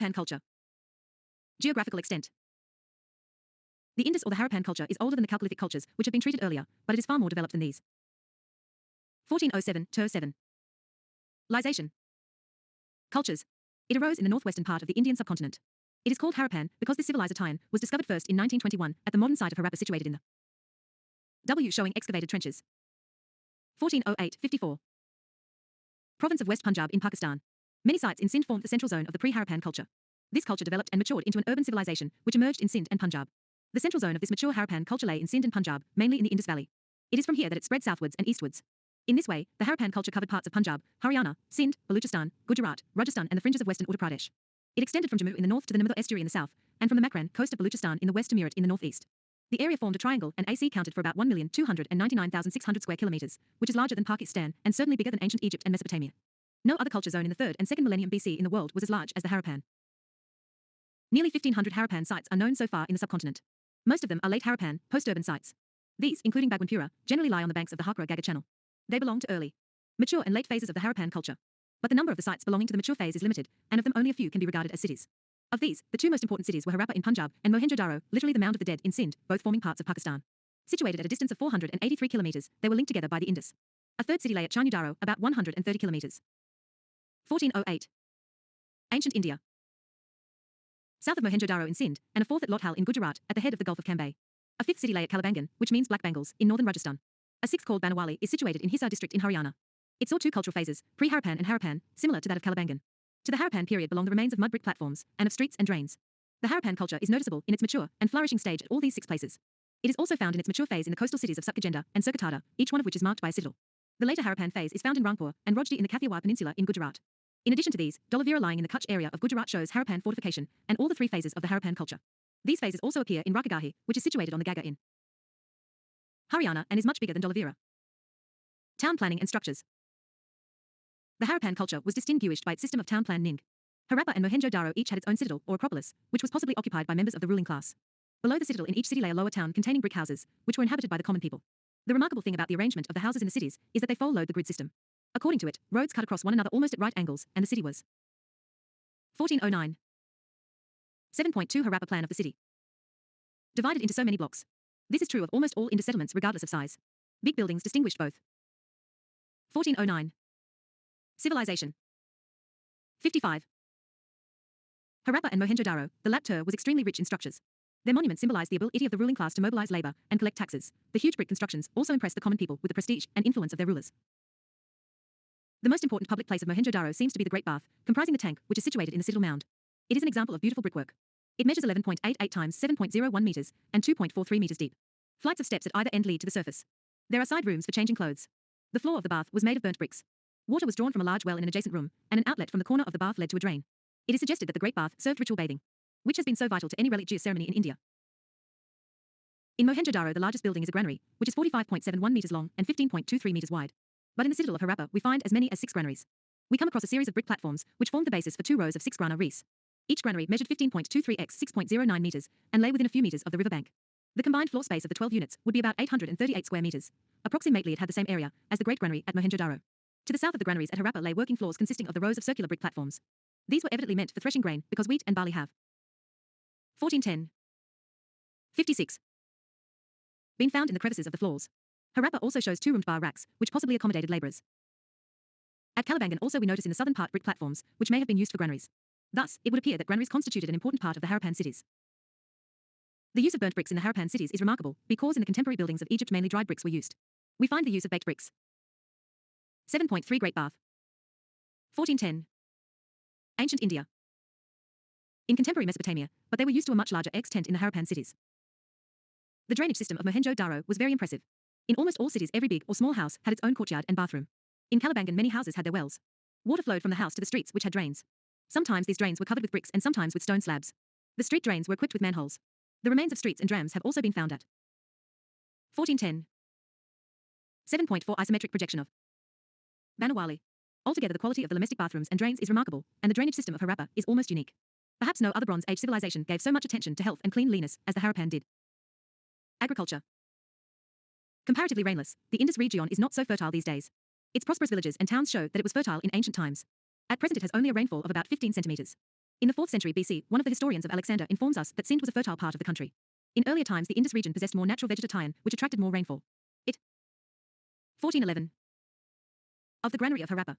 Harappan culture. Geographical extent. The Indus or the Harappan culture is older than the Chalcolithic cultures, which have been treated earlier, but it is far more developed than these. 1407-07. Lization. Cultures. It arose in the northwestern part of the Indian subcontinent. It is called Harappan because this civilization was discovered first in 1921 at the modern site of Harappa situated in the W showing excavated trenches. 1408-54. Province of West Punjab in Pakistan. Many sites in Sindh formed the central zone of the pre-Harappan culture. This culture developed and matured into an urban civilization, which emerged in Sindh and Punjab. The central zone of this mature Harappan culture lay in Sindh and Punjab, mainly in the Indus Valley. It is from here that it spread southwards and eastwards. In this way, the Harappan culture covered parts of Punjab, Haryana, Sindh, Baluchistan, Gujarat, Rajasthan and the fringes of western Uttar Pradesh. It extended from Jammu in the north to the Narmada estuary in the south, and from the Makran coast of Baluchistan in the west to Meerut in the northeast. The area formed a triangle and AC counted for about 1,299,600 square kilometers, which is larger than Pakistan and certainly bigger than ancient Egypt and Mesopotamia. No other culture zone in the 3rd and 2nd millennium BC in the world was as large as the Harappan. Nearly 1,500 Harappan sites are known so far in the subcontinent. Most of them are late Harappan, post-urban sites. These, including Bagwanpura, generally lie on the banks of the Hakra Gaga Channel. They belong to early, mature and late phases of the Harappan culture. But the number of the sites belonging to the mature phase is limited, and of them only a few can be regarded as cities. Of these, the two most important cities were Harappa in Punjab and Mohenjo-Daro, literally the Mound of the Dead in Sindh, both forming parts of Pakistan. Situated at a distance of 483 kilometers, they were linked together by the Indus. A third city lay at Charnu-Daro, about 130 kilometers. 1408. Ancient India. South of Mohenjo-Daro in Sindh, and a fourth at Lothal in Gujarat, at the head of the Gulf of Cambay. A fifth city lay at Kalibangan, which means Black Bengals, in northern Rajasthan. A sixth called Banawali is situated in Hisar district in Haryana. It saw two cultural phases, pre-Harappan and Harappan, similar to that of Kalibangan. To the Harappan period belong the remains of mud brick platforms, and of streets and drains. The Harappan culture is noticeable in its mature and flourishing stage at all these 6 places. It is also found in its mature phase in the coastal cities of Satgajenda and Surkotada, each one of which is marked by a citadel. The later Harappan phase is found in Rangpur and Rojdi in the Kathiawar Peninsula in Gujarat. In addition to these, Dholavira lying in the Kutch area of Gujarat shows Harappan fortification and all the 3 phases of the Harappan culture. These phases also appear in Rakagahi, which is situated on the Gaga in Haryana and is much bigger than Dholavira. Town planning and structures. The Harappan culture was distinguished by its system of town plan Ning. Harappa and Mohenjo-Daro each had its own citadel, or acropolis, which was possibly occupied by members of the ruling class. Below the citadel in each city lay a lower town containing brick houses, which were inhabited by the common people. The remarkable thing about the arrangement of the houses in the cities is that they follow the grid system. According to it, roads cut across one another almost at right angles, and the city was 1409. 7.2 Harappa plan of the city. Divided into so many blocks. This is true of almost all Indus settlements regardless of size. Big buildings distinguished both. 1409. Civilization. 55. Harappa and Mohenjo-Daro, the latter was extremely rich in structures. Their monuments symbolized the ability of the ruling class to mobilize labor and collect taxes. The huge brick constructions also impressed the common people with the prestige and influence of their rulers. The most important public place of Mohenjo-Daro seems to be the Great Bath, comprising the tank, which is situated in the citadel mound. It is an example of beautiful brickwork. It measures 11.88 times 7.01 meters and 2.43 meters deep. Flights of steps at either end lead to the surface. There are side rooms for changing clothes. The floor of the bath was made of burnt bricks. Water was drawn from a large well in an adjacent room, and an outlet from the corner of the bath led to a drain. It is suggested that the Great Bath served ritual bathing, which has been so vital to any religious ceremony in India. In Mohenjo-Daro, the largest building is a granary, which is 45.71 meters long and 15.23 meters wide. But in the citadel of Harappa, we find as many as 6 granaries. We come across a series of brick platforms, which formed the basis for 2 rows of 6 granaries. Each granary measured 15.23 x 6.09 meters and lay within a few meters of the riverbank. The combined floor space of the 12 units would be about 838 square meters. Approximately, it had the same area as the Great Granary at Mohenjo-Daro. To the south of the granaries at Harappa lay working floors consisting of the rows of circular brick platforms. These were evidently meant for threshing grain because wheat and barley have 1410. 56. Been found in the crevices of the floors. Harappa also shows 2 roomed bar racks, which possibly accommodated laborers. At Kalibangan also we notice in the southern part brick platforms, which may have been used for granaries. Thus, it would appear that granaries constituted an important part of the Harappan cities. The use of burnt bricks in the Harappan cities is remarkable, because in the contemporary buildings of Egypt mainly dried bricks were used. We find the use of baked bricks. 7.3 Great Bath. 1410. Ancient India. In contemporary Mesopotamia, but they were used to a much larger extent in the Harappan cities. The drainage system of Mohenjo-Daro was very impressive. In almost all cities every big or small house had its own courtyard and bathroom. In Kalibangan many houses had their wells. Water flowed from the house to the streets which had drains. Sometimes these drains were covered with bricks and sometimes with stone slabs. The street drains were equipped with manholes. The remains of streets and drams have also been found at 1410. 7.4 Isometric projection of Banawali. Altogether the quality of the domestic bathrooms and drains is remarkable, and the drainage system of Harappa is almost unique. Perhaps no other Bronze Age civilization gave so much attention to health and cleanliness as the Harappan did. Agriculture. Comparatively rainless, the Indus region is not so fertile these days. Its prosperous villages and towns show that it was fertile in ancient times. At present it has only a rainfall of about 15 centimeters. In the 4th century BC, one of the historians of Alexander informs us that Sind was a fertile part of the country. In earlier times, the Indus region possessed more natural vegetation, which attracted more rainfall. 1411. Of the granary of Harappa.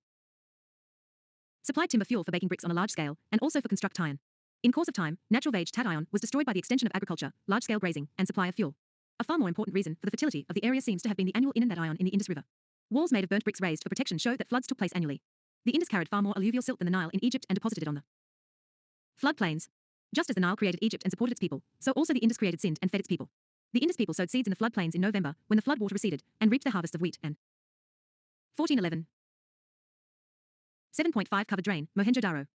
Supplied timber fuel for baking bricks on a large scale, and also for construct iron. In course of time, natural vegetation was destroyed by the extension of agriculture, large-scale grazing, and supply of fuel. A far more important reason for the fertility of the area seems to have been the annual inundation in the Indus River. Walls made of burnt bricks raised for protection show that floods took place annually. The Indus carried far more alluvial silt than the Nile in Egypt and deposited it on the floodplains. Just as the Nile created Egypt and supported its people, so also the Indus created Sind and fed its people. The Indus people sowed seeds in the floodplains in November, when the flood water receded, and reaped their harvest of wheat and 1411. 7.5 Covered drain, Mohenjo-Daro.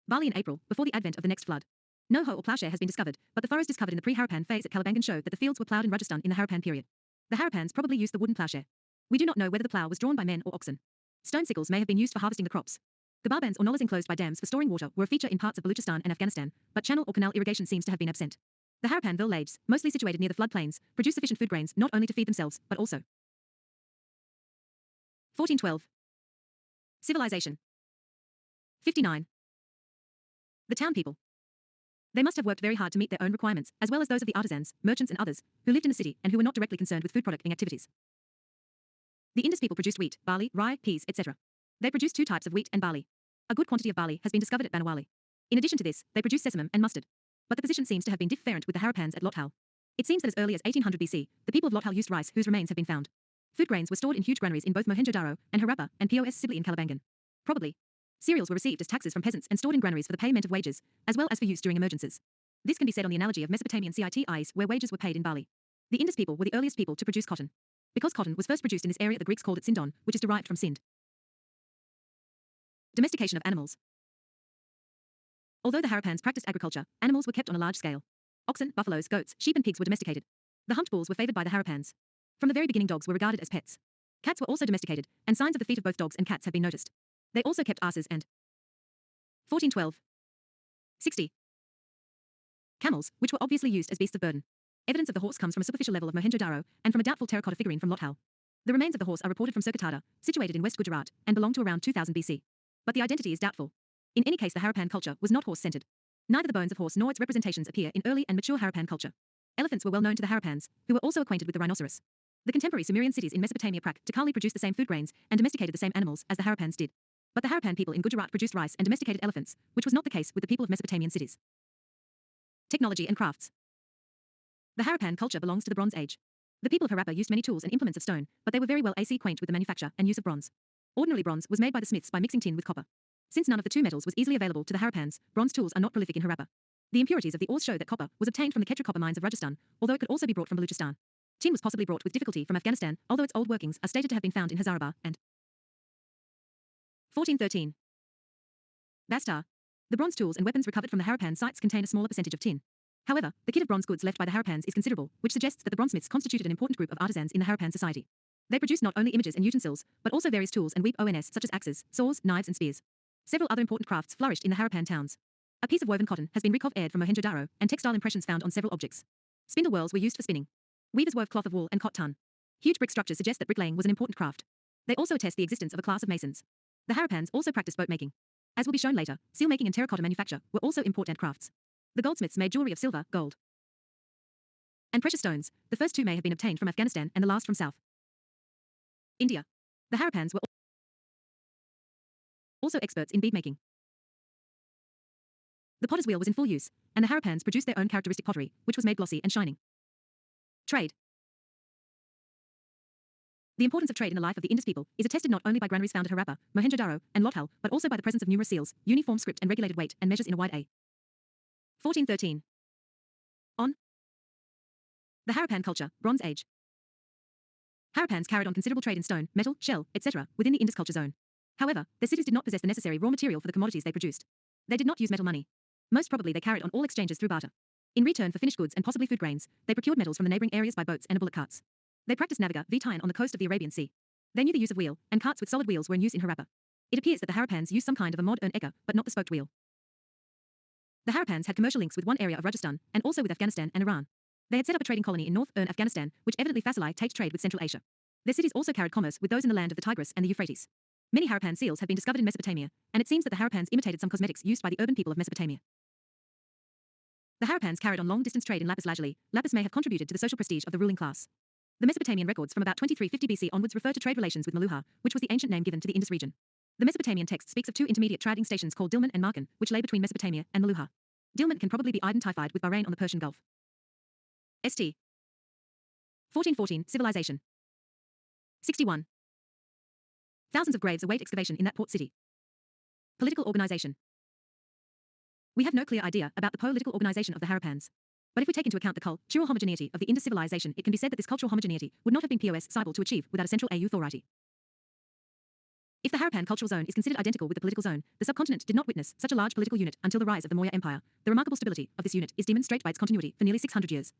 Barley in April, before the advent of the next flood. No hoe or ploughshare has been discovered, but the furrows discovered in the pre-Harappan phase at Kalibangan show that the fields were ploughed in Rajasthan in the Harappan period. The Harappans probably used the wooden ploughshare. We do not know whether the plough was drawn by men or oxen. Stone sickles may have been used for harvesting the crops. Gabarbans or nollas enclosed by dams for storing water were a feature in parts of Baluchistan and Afghanistan, but channel or canal irrigation seems to have been absent. The Harappan villages, mostly situated near the floodplains, produce sufficient food grains not only to feed themselves, but also 1412. Civilization. 59. The town people. They must have worked very hard to meet their own requirements, as well as those of the artisans, merchants and others, who lived in the city and who were not directly concerned with food producing activities. The Indus people produced wheat, barley, rye, peas, etc. They produced two types of wheat and barley. A good quantity of barley has been discovered at Banawali. In addition to this, they produced sesamum and mustard. But the position seems to have been different with the Harappans at Lothal. It seems that as early as 1800 BC, the people of Lothal used rice whose remains have been found. Food grains were stored in huge granaries in both Mohenjo-Daro and Harappa and possibly in Kalibangan. Probably. Cereals were received as taxes from peasants and stored in granaries for the payment of wages, as well as for use during emergencies. This can be said on the analogy of Mesopotamian cities where wages were paid in barley. The Indus people were the earliest people to produce cotton. Because cotton was first produced in this area, the Greeks called it Sindon, which is derived from Sind. Domestication of animals. Although the Harappans practiced agriculture, animals were kept on a large scale. Oxen, buffaloes, goats, sheep and pigs were domesticated. The humped bulls were favored by the Harappans. From the very beginning, dogs were regarded as pets. Cats were also domesticated, and signs of the feet of both dogs and cats have been noticed. They also kept asses and 1412. 60. Camels, which were obviously used as beasts of burden. Evidence of the horse comes from a superficial level of Mohenjo-Daro and from a doubtful terracotta figurine from Lothal. The remains of the horse are reported from Surkotada, situated in West Gujarat, and belong to around 2000 BC. But the identity is doubtful. In any case, the Harappan culture was not horse-centered. Neither the bones of horse nor its representations appear in early and mature Harappan culture. Elephants were well known to the Harappans, who were also acquainted with the rhinoceros. The contemporary Sumerian cities in Mesopotamia practically produced the same food grains and domesticated the same animals as the Harappans did. But the Harappan people in Gujarat produced rice and domesticated elephants, which was not the case with the people of Mesopotamian cities. Technology and crafts. The Harappan culture belongs to the Bronze Age. The people of Harappa used many tools and implements of stone, but they were very well acquainted with the manufacture and use of bronze. Ordinarily, bronze was made by the smiths by mixing tin with copper. Since none of the two metals was easily available to the Harappans, bronze tools are not prolific in Harappa. The impurities of the ores show that copper was obtained from the Ketra copper mines of Rajasthan, although it could also be brought from Baluchistan. Tin was possibly brought with difficulty from Afghanistan, although its old workings are stated to have been found in Hazarabad and 1413. Bastar. The bronze tools and weapons recovered from the Harappan sites contain a smaller percentage of tin. However, the kit of bronze goods left by the Harappans is considerable, which suggests that the bronzesmiths constituted an important group of artisans in the Harappan society. They produced not only images and utensils, but also various tools and weapons such as axes, saws, knives and spears. Several other important crafts flourished in the Harappan towns. A piece of woven cotton has been recovered from Mohenjo-Daro, and textile impressions found on several objects. Spindle whorls were used for spinning. Weavers wove cloth of wool and cotton. Huge brick structures suggest that bricklaying was an important craft. They also attest the existence of a class of masons. The Harappans also practiced boat making. As will be shown later, seal making and terracotta manufacture were also important crafts. The goldsmiths made jewelry of silver, gold, and precious stones. The first two may have been obtained from Afghanistan and the last from South India. The Harappans were also experts in bead making. The potter's wheel was in full use, and the Harappans produced their own characteristic pottery, which was made glossy and shining. Trade. The importance of trade in the life of the Indus people is attested not only by granaries found at Harappa, Mohenjo-Daro, and Lothal, but also by the presence of numerous seals, uniform script and regulated weight and measures in a wide A. 1413. On. The Harappan culture, Bronze Age. Harappans carried on considerable trade in stone, metal, shell, etc., within the Indus culture zone. However, their cities did not possess the necessary raw material for the commodities they produced. They did not use metal money. Most probably they carried on all exchanges through barter. In return for finished goods and possibly food grains, they procured metals from the neighboring areas by boats and bullock carts. They practiced navigation on the coast of the Arabian Sea. They knew the use of wheel, and carts with solid wheels were in use in Harappa. It appears that the Harappans used some kind of a modern egger, but not the spoked wheel. The Harappans had commercial links with one area of Rajasthan, and also with Afghanistan and Iran. They had set up a trading colony in northern Afghanistan, which evidently facilitated trade with Central Asia. Their cities also carried commerce with those in the land of the Tigris and the Euphrates. Many Harappan seals have been discovered in Mesopotamia, and it seems that the Harappans imitated some cosmetics used by the urban people of Mesopotamia. The Harappans carried on long-distance trade in lapis lazuli. Lapis may have contributed to the social prestige of the ruling class. The Mesopotamian records from about 2350 BC onwards refer to trade relations with Meluhha, which was the ancient name given to the Indus region. The Mesopotamian text speaks of two intermediate trading stations called Dilmun and Markan, which lay between Mesopotamia and Meluhha. Dilmun can probably be identified with Bahrain on the Persian Gulf. St. 1414 Civilization. 61. Thousands of graves await excavation in that port city. Political organization. We have no clear idea about the political organization of the Harappans. But if we take into account the cultural homogeneity of the Indus civilization, it can be said that this cultural homogeneity would not have been possible to achieve without a central authority. If the Harappan cultural zone is considered identical with the political zone, the subcontinent did not witness such a large political unit until the rise of the Maurya Empire. The remarkable stability of this unit is demonstrated by its continuity for nearly 600 years.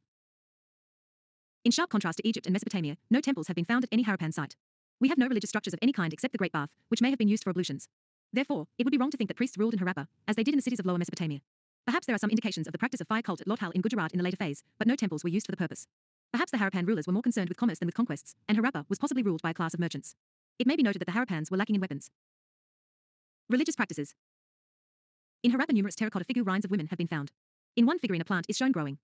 In sharp contrast to Egypt and Mesopotamia, no temples have been found at any Harappan site. We have no religious structures of any kind except the Great Bath, which may have been used for ablutions. Therefore, it would be wrong to think that priests ruled in Harappa, as they did in the cities of Lower Mesopotamia. Perhaps there are some indications of the practice of fire cult at Lothal in Gujarat in the later phase, but no temples were used for the purpose. Perhaps the Harappan rulers were more concerned with commerce than with conquests, and Harappa was possibly ruled by a class of merchants. It may be noted that the Harappans were lacking in weapons. Religious practices. In Harappa numerous terracotta figurines of women have been found. In one figurine a plant is shown growing.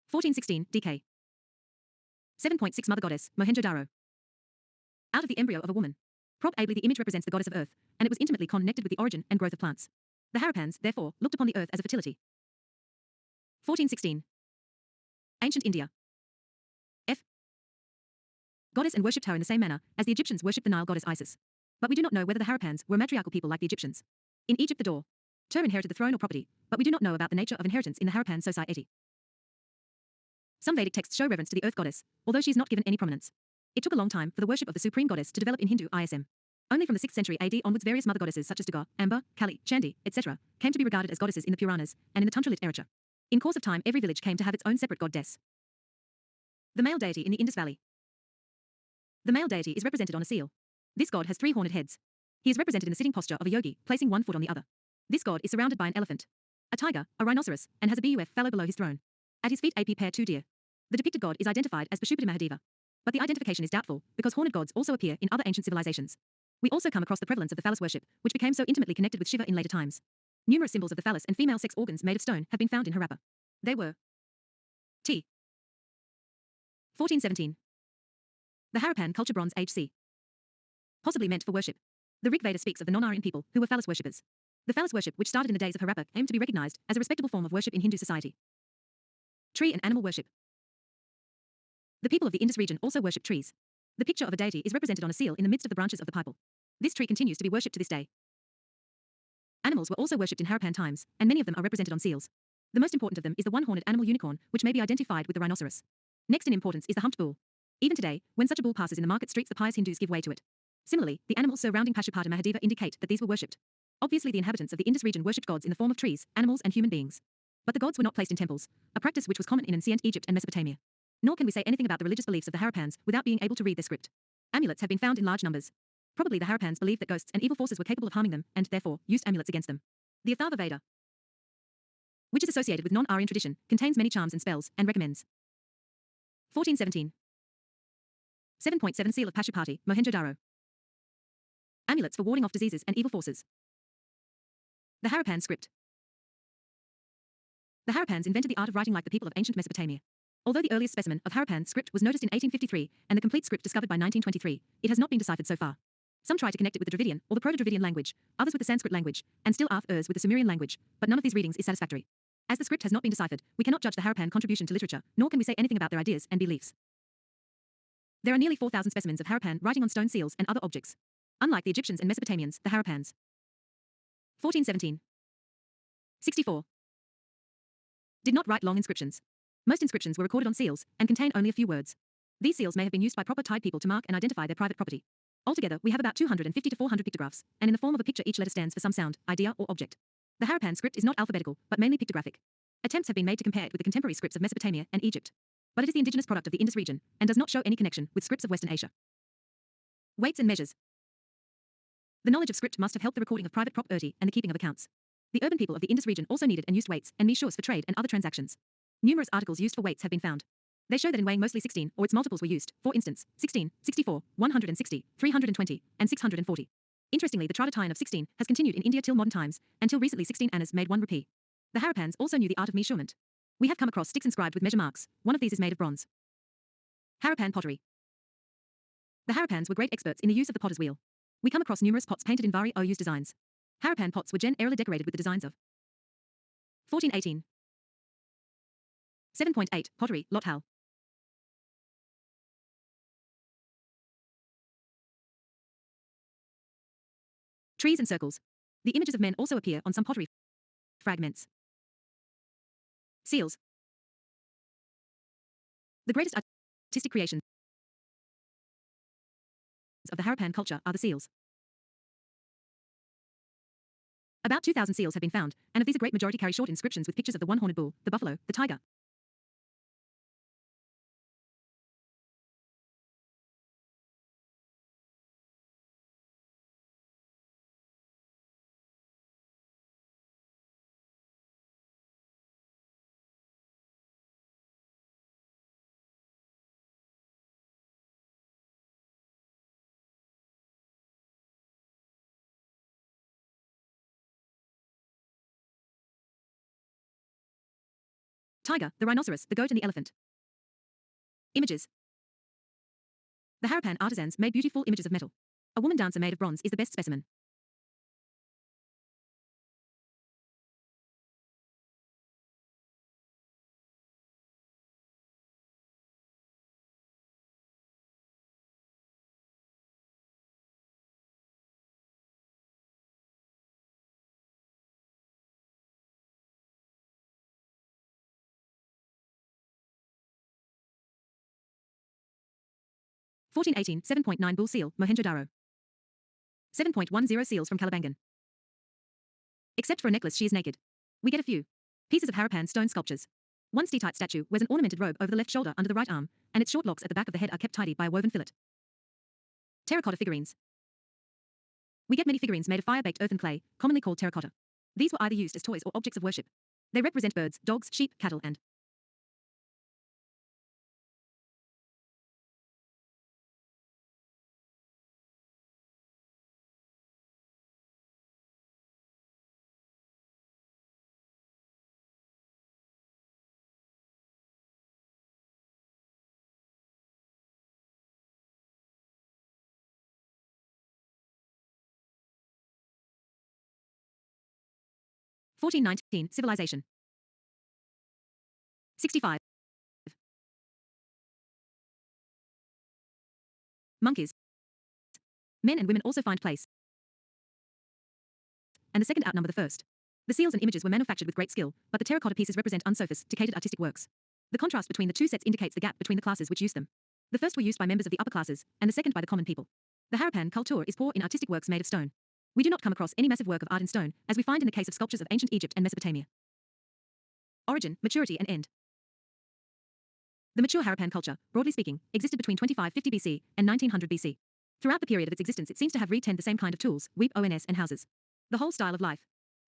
1416, DK. 7.6 Mother Goddess, Mohenjo-Daro. Out of the embryo of a woman. Probably the image represents the goddess of earth, and it was intimately connected with the origin and growth of plants. The Harappans, therefore, looked upon the earth as a fertility. 1416. Ancient India. F. Goddess and worshipped her in the same manner as the Egyptians worshipped the Nile goddess Isis. But we do not know whether the Harappans were matriarchal people like the Egyptians. In Egypt the daughter inherited the throne or property, but we do not know about the nature of inheritance in the Harappan society. Some Vedic texts show reverence to the earth goddess, although she is not given any prominence. It took a long time for the worship of the supreme goddess to develop in Hindu ISM. Only from the 6th century AD onwards various mother goddesses such as Durga, Amba, Kali, Chandi, etc. came to be regarded as goddesses in the Puranas and in the Tantra literature. In course of time every village came to have its own separate goddess. The male deity in the Indus Valley. The male deity is represented on a seal. This god has 3 horned heads. He is represented in the sitting posture of a yogi, placing one foot on the other. This god is surrounded by an elephant, a tiger, a rhinoceros, and has a buf fallow below his throne. At his feet pair 2 deer. The depicted god is identified as Pashupati Mahadeva. But the identification is doubtful, because horned gods also appear in other ancient civilizations. We also come across the prevalence of the phallus worship, which became so intimately connected with Shiva in later times. Numerous symbols of the phallus and female sex organs made of stone have been found in Harappa. They were T. 1417. The Harappan culture Bronze Age c. Possibly meant for worship. The Rig Veda speaks of the non-Aryan people who were phallus worshippers. The phallus worship, which started in the days of Harappa, aimed to be recognized as a respectable form of worship in Hindu society. Tree and animal worship. The people of the Indus region also worship trees. The picture of a deity is represented on a seal in the midst of the branches of the pipal. This tree continues to be worshipped to this day. Animals were also worshipped in Harappan times, and many of them are represented on seals. The most important of them is the one-horned animal unicorn, which may be identified with the rhinoceros. Next in importance is the humped bull. Even today, when such a bull passes in the market streets, the pious Hindus give way to it. Similarly, the animals surrounding Pashupati Mahadeva indicate that these were worshipped. Obviously, the inhabitants of the Indus region worshipped gods in the form of trees, animals, and human beings. But the gods were not placed in temples, a practice which was common in ancient Egypt and Mesopotamia. Nor can we say anything about the religious beliefs of the Harappans without being able to read their script. Amulets have been found in large numbers. Probably the Harappans believed that ghosts and evil forces were capable of harming them, and therefore used amulets against them. The Atharva Veda, which is associated with non-Aryan tradition, contains many charms and spells, and recommends 1417. 7.7 Seal of Pashupati, Mohenjo-Daro. Amulets for warding off diseases and evil forces. The Harappan script. The Harappans invented the art of writing like the people of ancient Mesopotamia. Although the earliest specimen of Harappan script was noticed in 1853, and the complete script discovered by 1923, it has not been deciphered so far. Some try to connect it with the Dravidian, or the Proto-Dravidian language, others with the Sanskrit language, and still others with the Sumerian language, but none of these readings is satisfactory. As the script has not been deciphered, we cannot judge the Harappan contribution to literature, nor can we say anything about their ideas and beliefs. There are nearly 4,000 specimens of Harappan writing on stone seals and other objects. Unlike the Egyptians and Mesopotamians, the Harappans. 1417. 64. Did not write long inscriptions. Most inscriptions were recorded on seals, and contain only a few words. These seals may have been used by proper tide people to mark and identify their private property. Altogether, we have about 250 to 400 pictographs, and in the form of a picture each letter stands for some sound, idea, or object. The Harappan script is not alphabetical, but mainly pictographic. Attempts have been made to compare it with the contemporary scripts of Mesopotamia and Egypt. But it is the indigenous product of the Indus region, and does not show any connection with scripts of Western Asia. Weights and measures. The knowledge of script must have helped the recording of private property and the keeping of accounts. The urban people of the Indus region also needed and used weights and measures for trade and other transactions. Numerous articles used for weights have been found. They show that in weighing mostly 16 or its multiples were used, for instance, 16, 64, 160, 320, and 640. Interestingly, the tradition of 16 has continued in India till modern times, until recently 16 annas made 1 rupee. The Harappans also knew the art of measurement. We have come across sticks inscribed with measure marks. One of these is made of bronze. Harappan pottery. The Harappans were great experts in the use of the potter's wheel. We come across numerous pots painted in various designs. Harappan pots were generally decorated with the designs of 1418. 7.8 Pottery, Lot Hal. Trees and circles. The images of men also appear on some pottery fragments. Seals. The greatest artistic creations of the Harappan culture are the seals. About 2,000 seals have been found, and of these a great majority carry short inscriptions with pictures of the one-horned bull, the buffalo, the tiger. Tiger, the rhinoceros, the goat and the elephant. Images. The Harappan artisans made beautiful images of metal. A woman dancer made of bronze is the best specimen. Fourteen 7.9 Bull seal, Mohenjo-daro. 7.10 seals from Calibangan. Except for a necklace, she is naked. We get a few pieces of Harappan stone sculptures. One steatite statue wears an ornamented robe over the left shoulder under the right arm, and its short locks at the back of the head are kept tidy by a woven fillet. Terracotta figurines. We get many figurines made of fire-baked earth and clay, commonly called terracotta. These were either used as toys or objects of worship. They represent birds, dogs, sheep, cattle, and 1419 Civilization. 65. Monkeys. Men and women also find place, and the second outnumber the first. The seals and images were manufactured with great skill, but the terracotta pieces represent unsophisticated artistic works. The contrast between the two sets indicates the gap between the classes which used them. The first were used by members of the upper classes, and the second by the common people. The Harappan culture is poor in artistic works made of stone. We do not come across any massive work of art in stone, as we find in the case of sculptures of ancient Egypt and Mesopotamia. Origin, maturity and end. The mature Harappan culture, broadly speaking, existed between 2550 BC and 1900 BC. Throughout the period of its existence it seems to have retained the same kind of tools, ons and houses. The whole style of life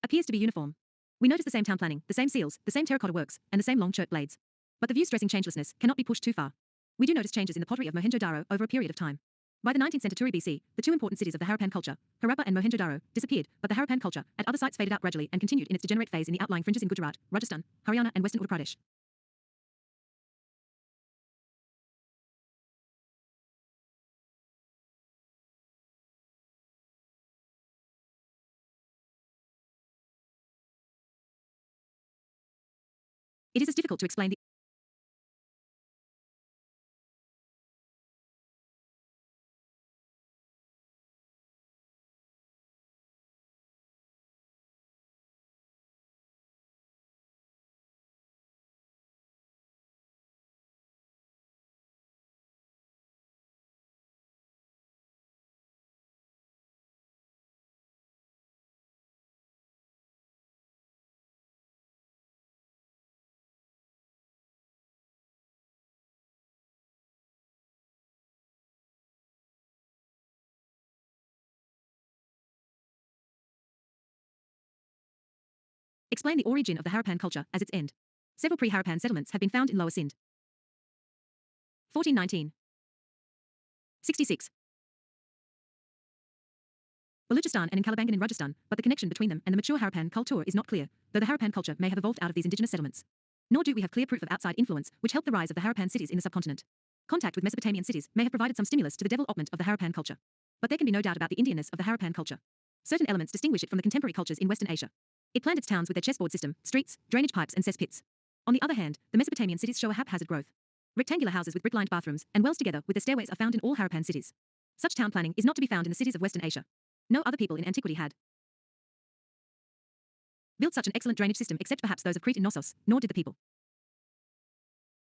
appears to be uniform. We notice the same town planning, the same seals, the same terracotta works, and the same long chert blades. But the view stressing changelessness cannot be pushed too far. We do notice changes in the pottery of Mohenjo-daro over a period of time. By the 19th century BC, the two important cities of the Harappan culture, Harappa and Mohenjo-daro, disappeared, but the Harappan culture at other sites faded out gradually and continued in its degenerate phase in the outlying fringes in Gujarat, Rajasthan, Haryana and western Uttar Pradesh. It is as difficult to explain the explain the origin of the Harappan culture as its end. Several pre-Harappan settlements have been found in Lower Sind. 1419. 66. Balochistan and in Kalibangan in Rajasthan, but the connection between them and the mature Harappan culture is not clear, though the Harappan culture may have evolved out of these indigenous settlements. Nor do we have clear proof of outside influence, which helped the rise of the Harappan cities in the subcontinent. Contact with Mesopotamian cities may have provided some stimulus to the development of the Harappan culture. But there can be no doubt about the Indianness of the Harappan culture. Certain elements distinguish it from the contemporary cultures in Western Asia. It planned its towns with their chessboard system, streets, drainage pipes and cesspits. On the other hand, the Mesopotamian cities show a haphazard growth. Rectangular houses with brick-lined bathrooms and wells together with their stairways are found in all Harappan cities. Such town planning is not to be found in the cities of Western Asia. No other people in antiquity had built such an excellent drainage system except perhaps those of Crete in Knossos, nor did the people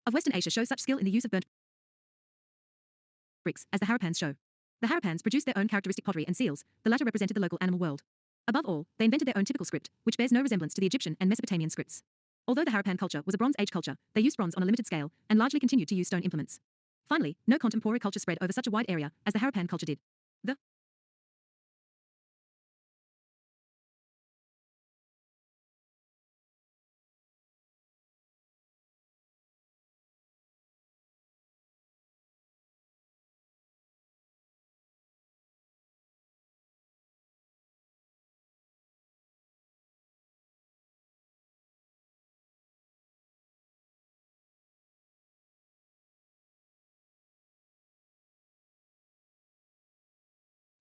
of Western Asia show such skill in the use of burnt bricks as the Harappans show. The Harappans produced their own characteristic pottery and seals, the latter represented the local animal world. Above all, they invented their own typical script, which bears no resemblance to the Egyptian and Mesopotamian scripts. Although the Harappan culture was a Bronze Age culture, they used bronze on a limited scale and largely continued to use stone implements. Finally, no contemporary culture spread over such a wide area as the Harappan culture did. The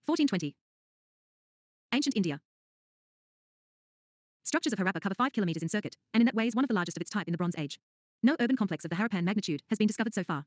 1420. Ancient India. Structures of Harappa cover 5 kilometers in circuit, and in that way is one of the largest of its type in the Bronze Age. No urban complex of the Harappan magnitude has been discovered so far.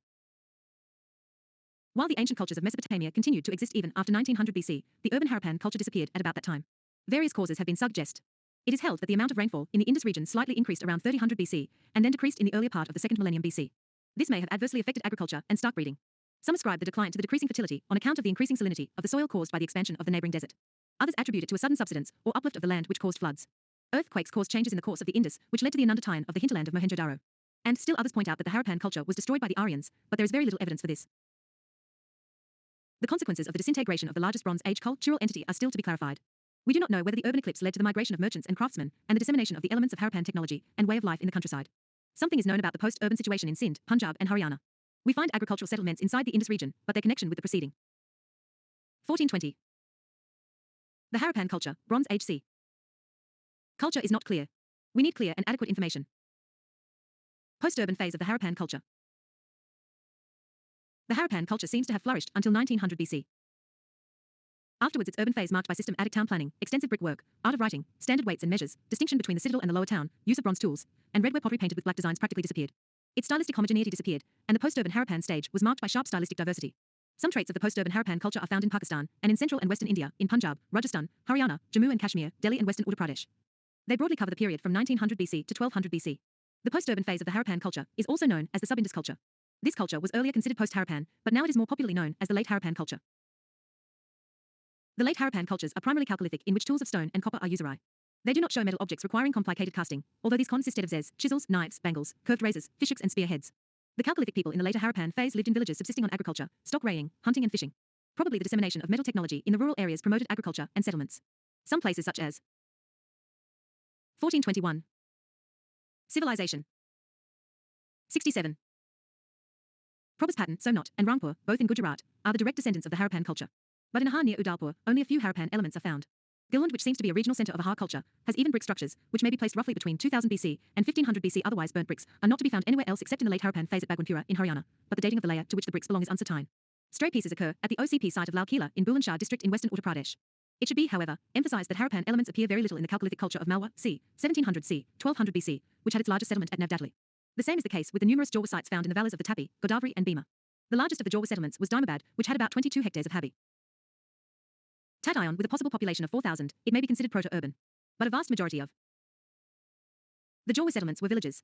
While the ancient cultures of Mesopotamia continued to exist even after 1900 BC, the urban Harappan culture disappeared at about that time. Various causes have been suggested. It is held that the amount of rainfall in the Indus region slightly increased around 3000 BC, and then decreased in the earlier part of the second millennium BC. This may have adversely affected agriculture and stock breeding. Some ascribe the decline to the decreasing fertility on account of the increasing salinity of the soil caused by the expansion of the neighboring desert. Others attribute it to a sudden subsidence or uplift of the land which caused floods. Earthquakes caused changes in the course of the Indus, which led to the inundation of the hinterland of Mohenjo-Daro. And still others point out that the Harappan culture was destroyed by the Aryans, but there is very little evidence for this. The consequences of the disintegration of the largest Bronze Age cultural entity are still to be clarified. We do not know whether the urban eclipse led to the migration of merchants and craftsmen, and the dissemination of the elements of Harappan technology and way of life in the countryside. Something is known about the post-urban situation in Sindh, Punjab and Haryana. We find agricultural settlements inside the Indus region, but their connection with the preceding. 1420. The Harappan culture, Bronze Age C. Culture is not clear. We need clear and adequate information. Post-urban phase of the Harappan culture. The Harappan culture seems to have flourished until 1900 BC. Afterwards, its urban phase marked by systematic town planning, extensive brickwork, art of writing, standard weights and measures, distinction between the citadel and the lower town, use of bronze tools, and redware pottery painted with black designs practically disappeared. Its stylistic homogeneity disappeared, and the post-urban Harappan stage was marked by sharp stylistic diversity. Some traits of the post-urban Harappan culture are found in Pakistan, and in central and western India, in Punjab, Rajasthan, Haryana, Jammu and Kashmir, Delhi and western Uttar Pradesh. They broadly cover the period from 1900 BC to 1200 BC. The post-urban phase of the Harappan culture is also known as the sub-Indus culture. This culture was earlier considered post-Harappan, but now it is more popularly known as the late Harappan culture. The late Harappan cultures are primarily Chalcolithic, in which tools of stone and copper are usury. They do not show metal objects requiring complicated casting, although these consisted of zes, chisels, knives, bangles, curved razors, fishhooks and spearheads. The Chalcolithic people in the later Harappan phase lived in villages subsisting on agriculture, stock rearing, hunting and fishing. Probably the dissemination of metal technology in the rural areas promoted agriculture and settlements. Some places such as 1421. Civilization. 67. Probus-Pattan, Somnath, and Rangpur, both in Gujarat, are the direct descendants of the Harappan culture. But in Ahar near Udalpur, only a few Harappan elements are found. Gilund, which seems to be a regional center of Ahar culture, has even brick structures, which may be placed roughly between 2000 BC and 1500 BC. Otherwise, burnt bricks are not to be found anywhere else except in the late Harappan phase at Bagwanpura in Haryana, but the dating of the layer to which the bricks belong is uncertain. Stray pieces occur at the OCP site of Lal Kila in Bulandshahr district in western Uttar Pradesh. It should be, however, emphasized that Harappan elements appear very little in the Chalcolithic culture of Malwa, c. 1700 c. 1200 BC, which had its largest settlement at Navdatali. The same is the case with the numerous Jawa sites found in the valleys of the Tapi, Godavari and Bhima. The largest of the Jawa settlements was Dimabad, which had about 22 hectares of habi. Tatayon, with a possible population of 4,000, it may be considered proto-urban. But a vast majority of the Jawa settlements were villages.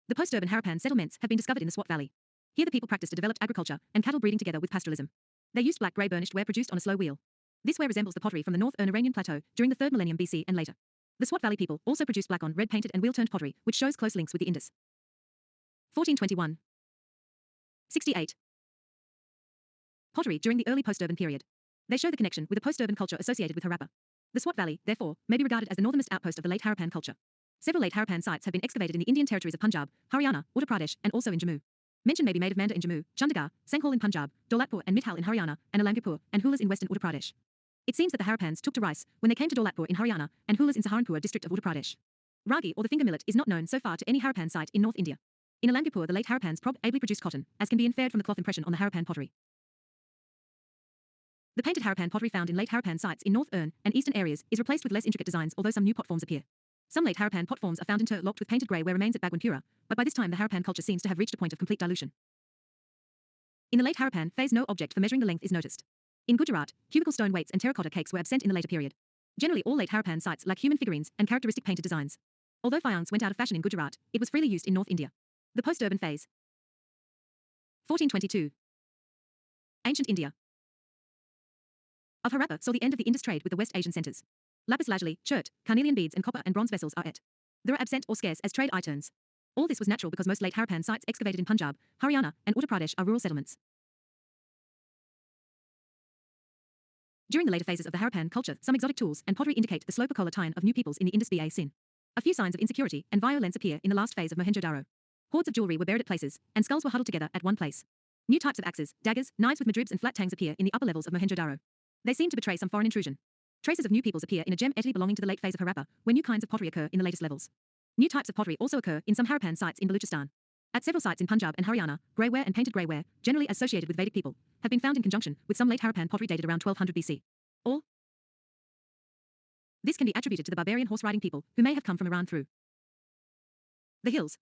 The post-urban Harappan settlements have been discovered in the Swat Valley. Here the people practiced a developed agriculture and cattle breeding together with pastoralism. They used black-grey burnished ware produced on a slow wheel. This ware resembles the pottery from the North Iranian plateau during the 3rd millennium BC and later. The Swat Valley people also produced black on red painted and wheel-turned pottery, which shows close links with the Indus. 1421. 68. Pottery during the early post-urban period. They show the connection with the post-urban culture associated with Harappa. The Swat Valley, therefore, may be regarded as the northernmost outpost of the late Harappan culture. Several late Harappan sites have been excavated in the Indian territories of Punjab, Haryana, Uttar Pradesh, and also in Jammu. Mention may be made of Manda in Jammu, Chandigarh, Sankhal in Punjab, Daulatpur and Mithal in Haryana, and Alangarpur and Hulas in western Uttar Pradesh. It seems that the Harappans took to rice when they came to Daulatpur in Haryana and Hulas in Saharanpur district of Uttar Pradesh. Ragi or the finger millet is not known so far to any Harappan site in North India. In Alangarpur, the late Harappans probably produced cotton, as can be inferred from the cloth impression on the Harappan pottery. The painted Harappan pottery found in late Harappan sites in North Ern and eastern areas is replaced with less intricate designs, although some new pot forms appear. Some late Harappan pot forms are found interlocked with painted grey where remains at Bagwanpura, but by this time the Harappan culture seems to have reached a point of complete dilution. In the late Harappan phase, no object for measuring the length is noticed. In Gujarat, cubical stone weights and terracotta cakes were absent in the later period. Generally, all late Harappan sites lack human figurines and characteristic painted designs. Although faience went out of fashion in Gujarat, it was freely used in North India. The post-urban phase. 1422. Ancient India. Of Harappa saw the end of the Indus trade with the West Asian centres. Lapis lazuli, Ncert, carnelian beads and copper and bronze vessels are et. There are absent or scarce as trade items. All this was natural because most late Harappan sites excavated in Punjab, Haryana and Uttar Pradesh are rural settlements. During the later phases of the Harappan culture, some exotic tools and pottery indicate the slow percolation of new peoples in the Indus Basin. A few signs of insecurity and violence appear in the last phase of Mohenjo-daro. Hoards of jewellery were buried at places, and skulls were huddled together at one place. New types of axes, daggers, knives with madribs and flat tangs appear in the upper levels of Mohenjo-daro. They seem to betray some foreign intrusion. Traces of new peoples appear in a gem entity belonging to the late phase of Harappa, where new kinds of pottery occur in the latest levels. New types of pottery also occur in some Harappan sites in Baluchistan. At several sites in Punjab and Haryana, greyware and painted greyware, generally associated with Vedic people, have been found in conjunction with some late Harappan pottery dated around 1200 BC. All this can be attributed to the barbarian horse-riding people, who may have come from Iran through the hills.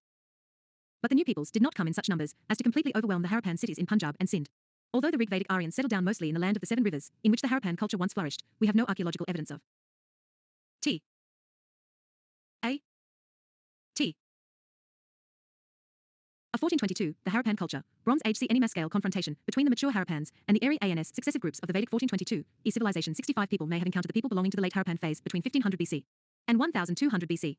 But the new peoples did not come in such numbers as to completely overwhelm the Harappan cities in Punjab and Sindh. Although the Rig-Vedic Aryans settled down mostly in the land of the Seven Rivers, in which the Harappan culture once flourished, we have no archaeological evidence of T. A. T. Of 1422, the Harappan culture, Bronze Age. See any mass scale confrontation between the mature Harappans and the Eri ANS successive groups of the Vedic 1422 civilization. 65 people may have encountered the people belonging to the late Harappan phase between 1500 BC and 1200 BC.